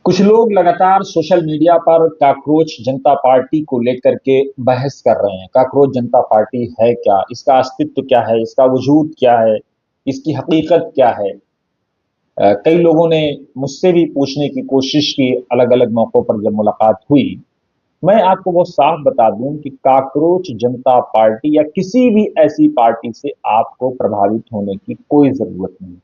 कुछ लोग लगातार सोशल मीडिया पर कॉकरोच जनता पार्टी को लेकर के बहस कर रहे हैं। कॉकरोच जनता पार्टी है क्या? इसका अस्तित्व क्या है? इसका वजूद क्या है? इसकी हकीकत क्या है? कई लोगों ने मुझसे भी पूछने की कोशिश की अलग अलग मौक़ों पर जब मुलाकात हुई। मैं आपको बहुत साफ बता दूं कि कॉकरोच जनता पार्टी या किसी भी ऐसी पार्टी से आपको प्रभावित होने की कोई जरूरत नहीं।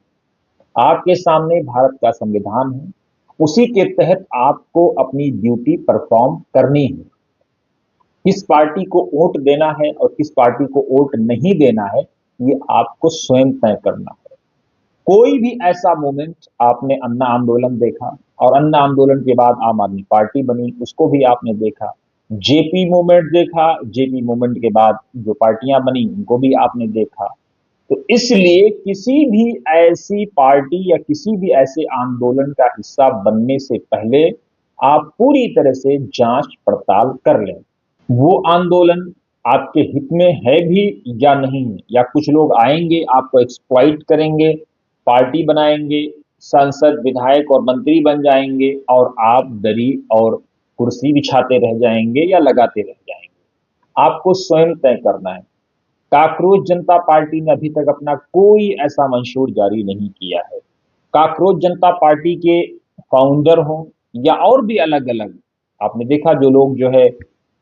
आपके सामने भारत का संविधान है, उसी के तहत आपको अपनी ड्यूटी परफॉर्म करनी है। किस पार्टी को वोट देना है और किस पार्टी को वोट नहीं देना है, ये आपको स्वयं तय करना है। कोई भी ऐसा मोमेंट आपने अन्ना आंदोलन देखा और अन्ना आंदोलन के बाद आम आदमी पार्टी बनी, उसको भी आपने देखा। जेपी मूवमेंट देखा, जेपी मूवमेंट के बाद जो पार्टियां बनी उनको भी आपने देखा। तो इसलिए किसी भी ऐसी पार्टी या किसी भी ऐसे आंदोलन का हिस्सा बनने से पहले आप पूरी तरह से जांच पड़ताल कर लें। वो आंदोलन आपके हित में है भी या नहीं है, या कुछ लोग आएंगे आपको एक्सप्लॉइट करेंगे, पार्टी बनाएंगे, सांसद विधायक और मंत्री बन जाएंगे और आप दरी और कुर्सी बिछाते रह जाएंगे या लगाते रह जाएंगे। आपको स्वयं तय करना है। कॉकरोच जनता पार्टी ने अभी तक अपना कोई ऐसा मंशूर जारी नहीं किया है। कॉकरोच जनता पार्टी के फाउंडर हों या और भी अलग अलग, आपने देखा जो लोग जो है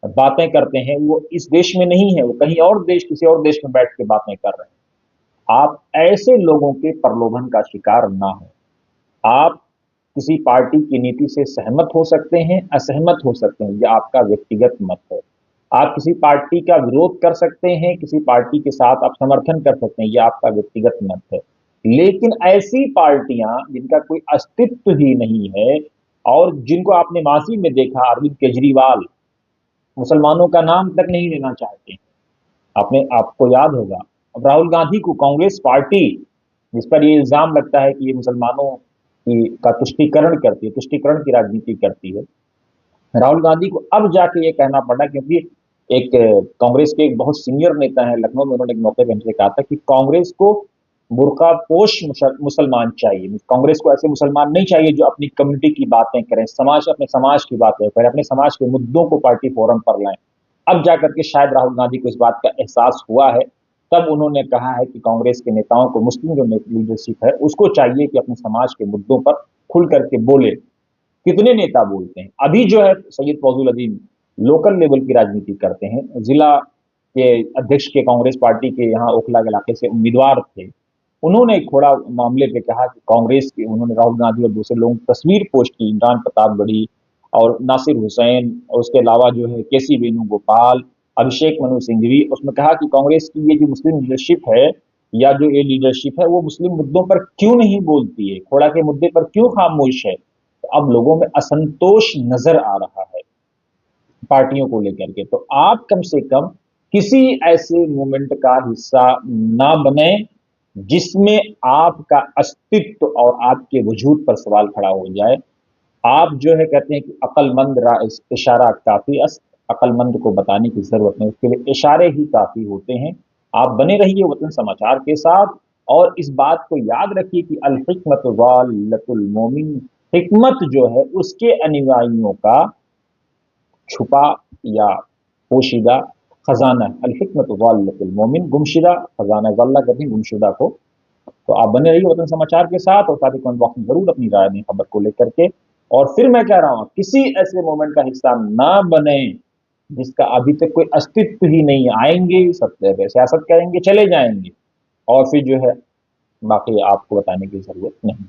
बातें करते हैं वो इस देश में नहीं है, वो कहीं और देश, किसी और देश में बैठ के बातें कर रहे हैं। आप ऐसे लोगों के प्रलोभन का शिकार ना हो। आप किसी पार्टी की नीति से सहमत हो सकते हैं, असहमत हो सकते हैं, यह आपका व्यक्तिगत मत है। आप किसी पार्टी का विरोध कर सकते हैं, किसी पार्टी के साथ आप समर्थन कर सकते हैं, यह आपका व्यक्तिगत मत है। लेकिन ऐसी पार्टियां जिनका कोई अस्तित्व ही नहीं है और जिनको आपने माजी में देखा, अरविंद केजरीवाल मुसलमानों का नाम तक नहीं लेना चाहते। आपने आपको याद होगा, अब राहुल गांधी को कांग्रेस पार्टी, जिस पर ये इल्जाम लगता है कि ये मुसलमानों की का तुष्टीकरण करती है, तुष्टीकरण की राजनीति करती है, राहुल गांधी को अब जाके ये कहना पड़ा, क्योंकि एक कांग्रेस के एक बहुत सीनियर नेता है लखनऊ में, उन्होंने एक मौके पर हमसे कहा था कि कांग्रेस को बुर्का पोश मुसलमान चाहिए। कांग्रेस को ऐसे मुसलमान नहीं चाहिए जो अपनी कम्युनिटी की बातें करें, समाज अपने समाज की बातें करें, अपने समाज के मुद्दों को पार्टी फोरम पर लाएं। अब जाकर के शायद राहुल गांधी को इस बात का एहसास हुआ है, तब उन्होंने कहा है कि कांग्रेस के नेताओं को, मुस्लिम जो लीडरशिप है उसको चाहिए कि अपने समाज के मुद्दों पर खुल करके बोले। कितने नेता बोलते हैं? अभी जो है सैयद फौजुल अजीम लोकल लेवल की राजनीति करते हैं, जिला के अध्यक्ष के कांग्रेस पार्टी के यहाँ ओखला इलाके से उम्मीदवार थे। उन्होंने एक थोड़ा मामले पे कहा कि कांग्रेस के, उन्होंने राहुल गांधी और दूसरे लोगों की तस्वीर पोस्ट की, इमरान प्रतापगढ़ी और नासिर हुसैन, और उसके अलावा जो है केसी वेणुगोपाल, अभिषेक मनु सिंघवी। उसमें कहा कि कांग्रेस की ये जो मुस्लिम लीडरशिप है या जो ये लीडरशिप है वो मुस्लिम मुद्दों पर क्यों नहीं बोलती है, खोड़ा के मुद्दे पर क्यों खामोश है। तो अब लोगों में असंतोष नजर आ रहा है पार्टियों को लेकर के। तो आप कम से कम किसी ऐसे मूवमेंट का हिस्सा ना बने जिसमें आपका अस्तित्व और आपके वजूद पर सवाल खड़ा हो जाए। आप जो है कहते हैं कि अक्लमंद इशारा काफी अस्त, अक्लमंद को बताने की जरूरत नहीं, उसके लिए इशारे ही काफी होते हैं। आप बने रहिए वतन समाचार के साथ और इस बात को याद रखिए कि अल हिकमत वालतुल मोमिन, हिकमत जो है उसके अनुयायियों का छुपा या पोशीदा खजाना है। अल हिकमत वालतुल मोमिन, गुमशुदा खजाना वल्ला कहते हैं गुमशुदा को। तो आप बने रहिए वतन समाचार के साथ और साथ ही कमेंट बॉक्स में जरूर अपनी राय दें खबर को लेकर के। और फिर मैं कह रहा हूं, किसी ऐसे मोमेंट का हिस्सा ना बने जिसका अभी तक कोई अस्तित्व ही नहीं। आएंगे सब सियासत करेंगे, चले जाएंगे और फिर जो है बाकी आपको बताने की जरूरत नहीं।